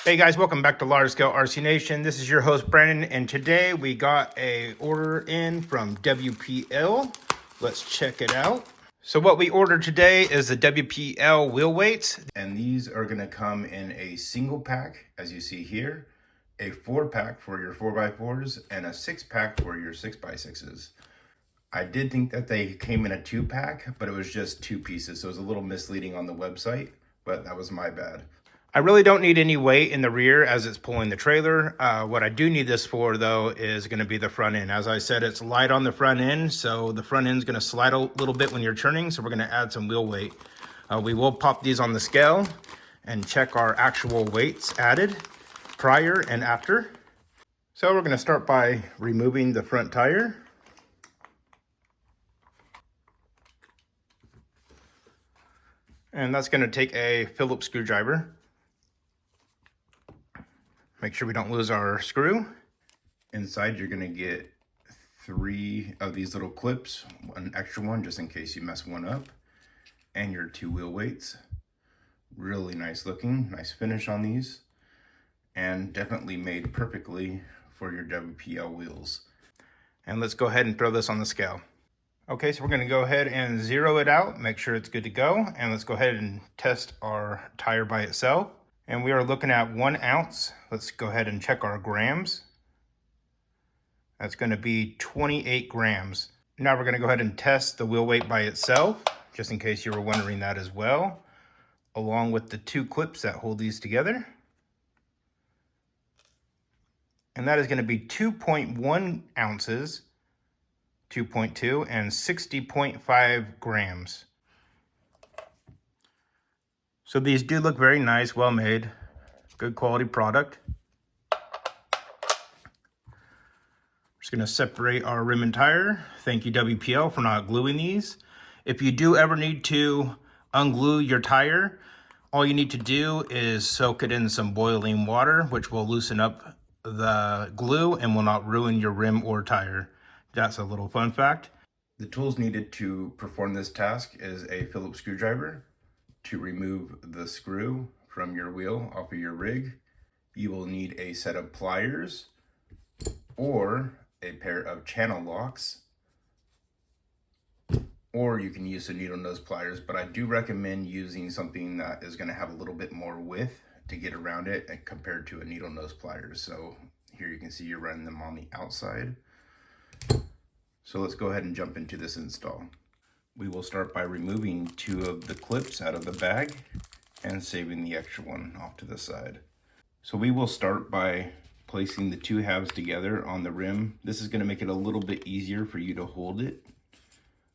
Hey guys, welcome back to Large Scale RC Nation. This is your host Brandon, and today we got a order in from WPL. Let's check it out. So what we ordered today is the WPL wheel weights, and these are going to come in a single pack, as you see here, a 4-pack for your 4x4s, and a 6-pack for your 6x6s. I did think that they came in a 2-pack, but it was just 2 pieces, so it was a little misleading on the website, but that was my bad. I really don't need any weight in the rear as it's pulling the trailer. What I do need this for, though, is going to be the front end. As I said, it's light on the front end, so the front end is going to slide a little bit when you're turning, so we're going to add some wheel weight. We will pop these on the scale and check our actual weights added prior and after. So we're going to start by removing the front tire. And that's going to take a Phillips screwdriver. Make sure we don't lose our screw. Inside, you're gonna get 3 of these little clips, one extra one just in case you mess one up, and your 2 wheel weights. Really nice looking, nice finish on these, and definitely made perfectly for your WPL wheels. And let's go ahead and throw this on the scale. Okay, so we're gonna go ahead and zero it out, make sure it's good to go, and let's go ahead and test our tire by itself. And we are looking at 1 ounce. Let's go ahead and check our grams. That's going to be 28 grams. Now we're going to go ahead and test the wheel weight by itself, just in case you were wondering that as well, along with the 2 clips that hold these together. And that is going to be 2.1 ounces, 2.2, and 60.5 grams. So these do look very nice, well made, good quality product. Just gonna separate our rim and tire. Thank you WPL for not gluing these. If you do ever need to unglue your tire, all you need to do is soak it in some boiling water, which will loosen up the glue and will not ruin your rim or tire. That's a little fun fact. The tools needed to perform this task is a Phillips screwdriver. To remove the screw from your wheel off of your rig, you will need a set of pliers or a pair of channel locks, or you can use some needle nose pliers, but I do recommend using something that is going to have a little bit more width to get around it compared to a needle nose pliers. So here you can see you're running them on the outside. So let's go ahead and jump into this install. We will start by removing 2 of the clips out of the bag and saving the extra one off to the side. So we will start by placing the 2 halves together on the rim. This is going to make it a little bit easier for you to hold it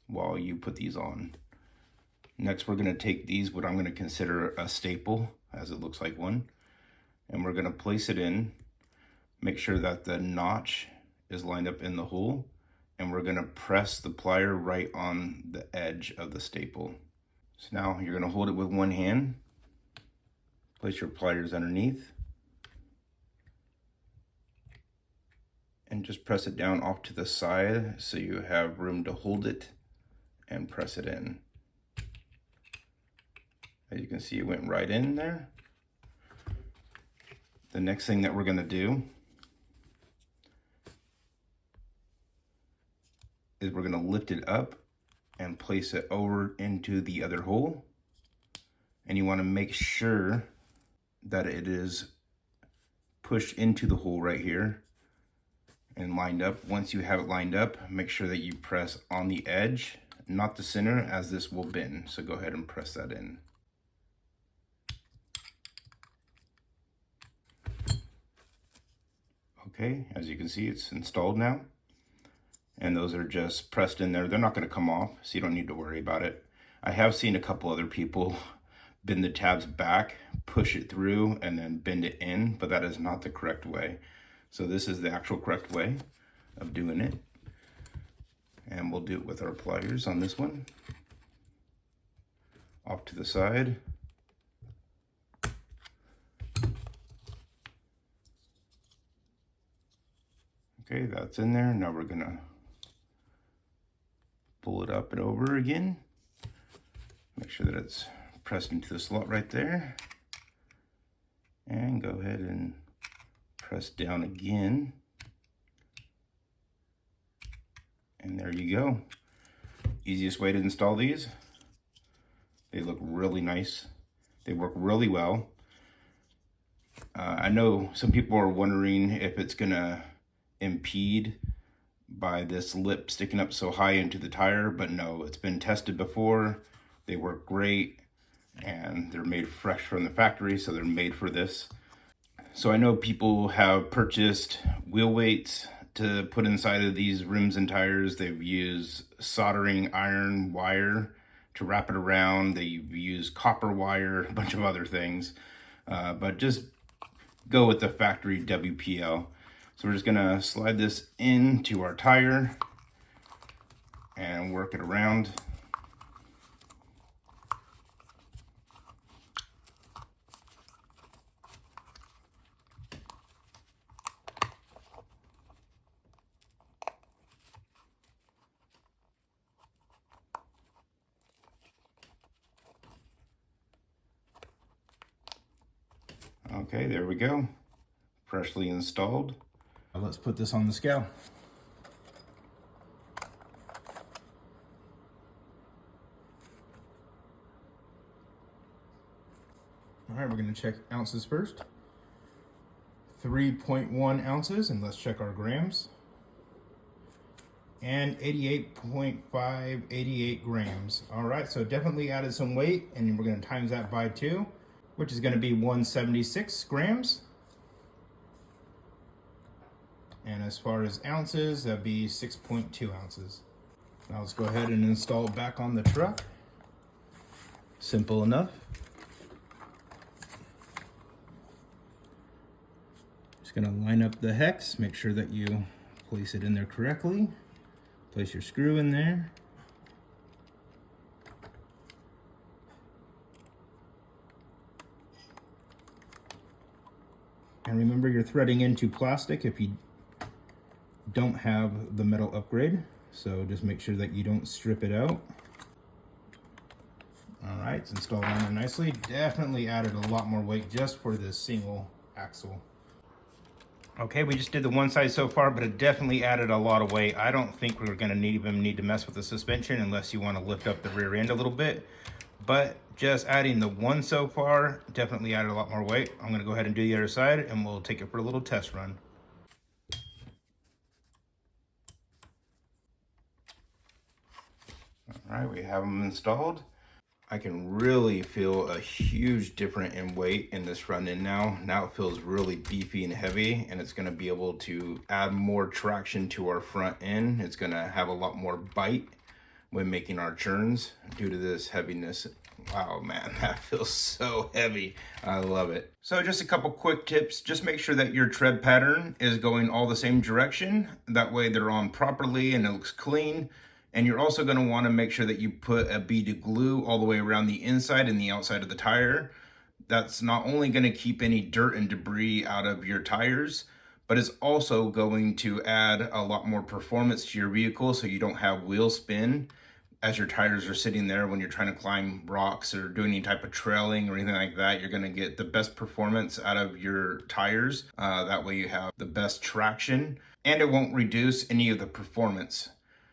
while you put these on. Next, we're going to take these, what I'm going to consider a staple, as it looks like one, and we're going to place it in, make sure that the notch is lined up in the hole, and we're going to press the plier right on the edge of the staple. So now you're going to hold it with one hand, place your pliers underneath, and just press it down off to the side so you have room to hold it and press it in. As you can see, it went right in there. The next thing that we're going to do is we're going to lift it up and place it over into the other hole. And you want to make sure that it is pushed into the hole right here and lined up. Once you have it lined up, make sure that you press on the edge, not the center, as this will bend. So go ahead and press that in. Okay, as you can see, it's installed now. And those are just pressed in there. They're not going to come off, so you don't need to worry about it. I have seen a couple other people bend the tabs back, push it through, and then bend it in, but that is not the correct way. So this is the actual correct way of doing it. And we'll do it with our pliers on this one. Off to the side. Okay, that's in there. Now we're gonna pull it up and over again. Make sure that it's pressed into the slot right there. And go ahead and press down again. And there you go. Easiest way to install these. They look really nice. They work really well. I know some people are wondering if it's gonna impede by this lip sticking up so high into the tire, but no, it's been tested before. They work great, and they're made fresh from the factory, so they're made for this. So I know people have purchased wheel weights to put inside of these rims and tires. They've used soldering iron wire to wrap it around. They've used copper wire, a bunch of other things, but just go with the factory WPL. So we're just gonna slide this into our tire and work it around. Okay, there we go. Freshly installed. Now let's put this on the scale. All right, we're gonna check ounces first. 3.1 ounces, and let's check our grams. And 88.588 grams. All right, so definitely added some weight, and we're gonna times that by 2, which is gonna be 176 grams. And as far as ounces, that'd be 6.2 ounces. Now let's go ahead and install it back on the truck. Simple enough. Just gonna line up the hex, make sure that you place it in there correctly. Place your screw in there. And remember, you're threading into plastic if you don't have the metal upgrade. So just make sure that you don't strip it out. All right, it's installed on there nicely. Definitely added a lot more weight just for this single axle. Okay, we just did the one side so far, but it definitely added a lot of weight. I don't think we're gonna even need to mess with the suspension unless you wanna lift up the rear end a little bit. But just adding the one so far definitely added a lot more weight. I'm gonna go ahead and do the other side, and we'll take it for a little test run. All right, we have them installed. I can really feel a huge difference in weight in this front end now. Now it feels really beefy and heavy, and it's gonna be able to add more traction to our front end. It's gonna have a lot more bite when making our turns due to this heaviness. Wow, man, that feels so heavy. I love it. So just a couple quick tips. Just make sure that your tread pattern is going all the same direction. That way they're on properly and it looks clean. And you're also gonna wanna make sure that you put a beaded glue all the way around the inside and the outside of the tire. That's not only gonna keep any dirt and debris out of your tires, but it's also going to add a lot more performance to your vehicle so you don't have wheel spin as your tires are sitting there when you're trying to climb rocks or do any type of trailing or anything like that. You're gonna get the best performance out of your tires. That way you have the best traction and it won't reduce any of the performance.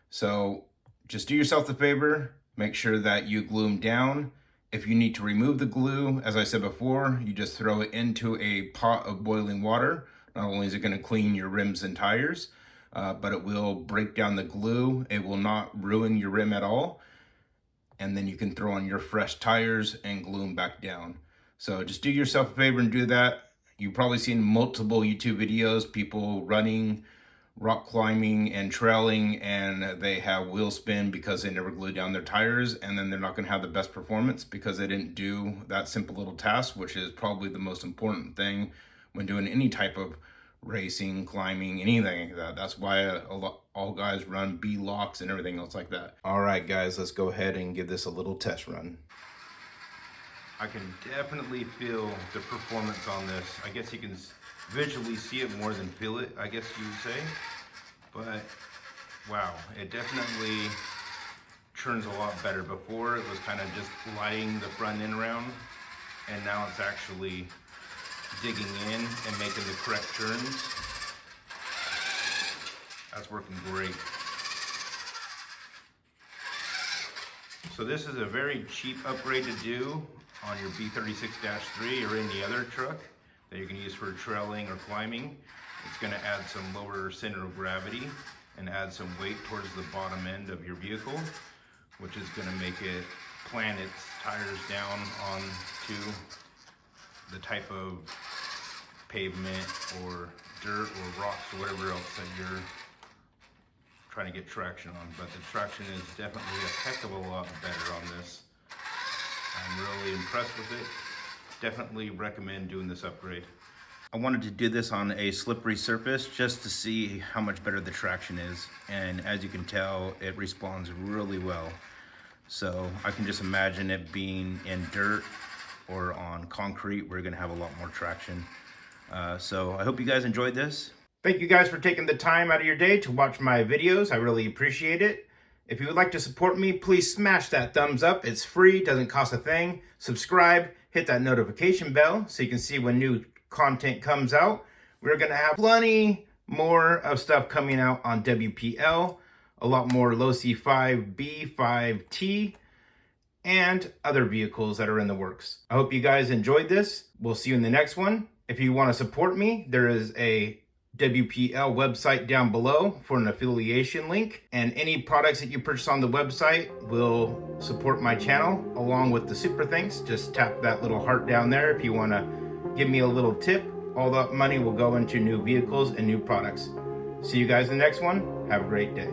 So just do yourself the favor, make sure that you glue them down. If you need to remove the glue, as I said before, you just throw it into a pot of boiling water. Not only is it gonna clean your rims and tires, but it will break down the glue. It will not ruin your rim at all. And then you can throw on your fresh tires and glue them back down. So just do yourself a favor and do that. You've probably seen multiple YouTube videos, people running, rock climbing and trailing, and they have wheel spin because they never glue down their tires, and then they're not gonna have the best performance because they didn't do that simple little task, which is probably the most important thing when doing any type of racing, climbing, anything like that. That's why all guys run B-locks and everything else like that. All right, guys, let's go ahead and give this a little test run. I can definitely feel the performance on this. I guess you can visually see it more than feel it, I guess you would say. But wow, it definitely turns a lot better. Before it was kind of just gliding the front end around, and now it's actually digging in and making the correct turns. That's working great. So this is a very cheap upgrade to do on your B36-3 or any other truck that you can use for trailing or climbing. It's going to add some lower center of gravity and add some weight towards the bottom end of your vehicle, which is going to make it plant its tires down onto the type of pavement or dirt or rocks or whatever else that you're trying to get traction on. But the traction is definitely a heck of a lot better on this. I'm really impressed with it. Definitely recommend doing this upgrade. I wanted to do this on a slippery surface just to see how much better the traction is. And as you can tell, it responds really well. So I can just imagine it being in dirt or on concrete. We're gonna have a lot more traction. So I hope you guys enjoyed this. Thank you guys for taking the time out of your day to watch my videos. I really appreciate it. If you would like to support me, please smash that thumbs up. It's free, doesn't cost a thing. Subscribe, hit that notification bell so you can see when new content comes out. We're gonna have plenty more of stuff coming out on WPL, a lot more low C5B, 5T, and other vehicles that are in the works. I hope you guys enjoyed this. We'll see you in the next one. If you want to support me, there is a WPL website down below for an affiliation link, and any products that you purchase on the website will support my channel along with the super thanks. Just tap that little heart down there if you want to give me a little tip. All that money will go into new vehicles and new products. See you guys in the next one. Have a great day.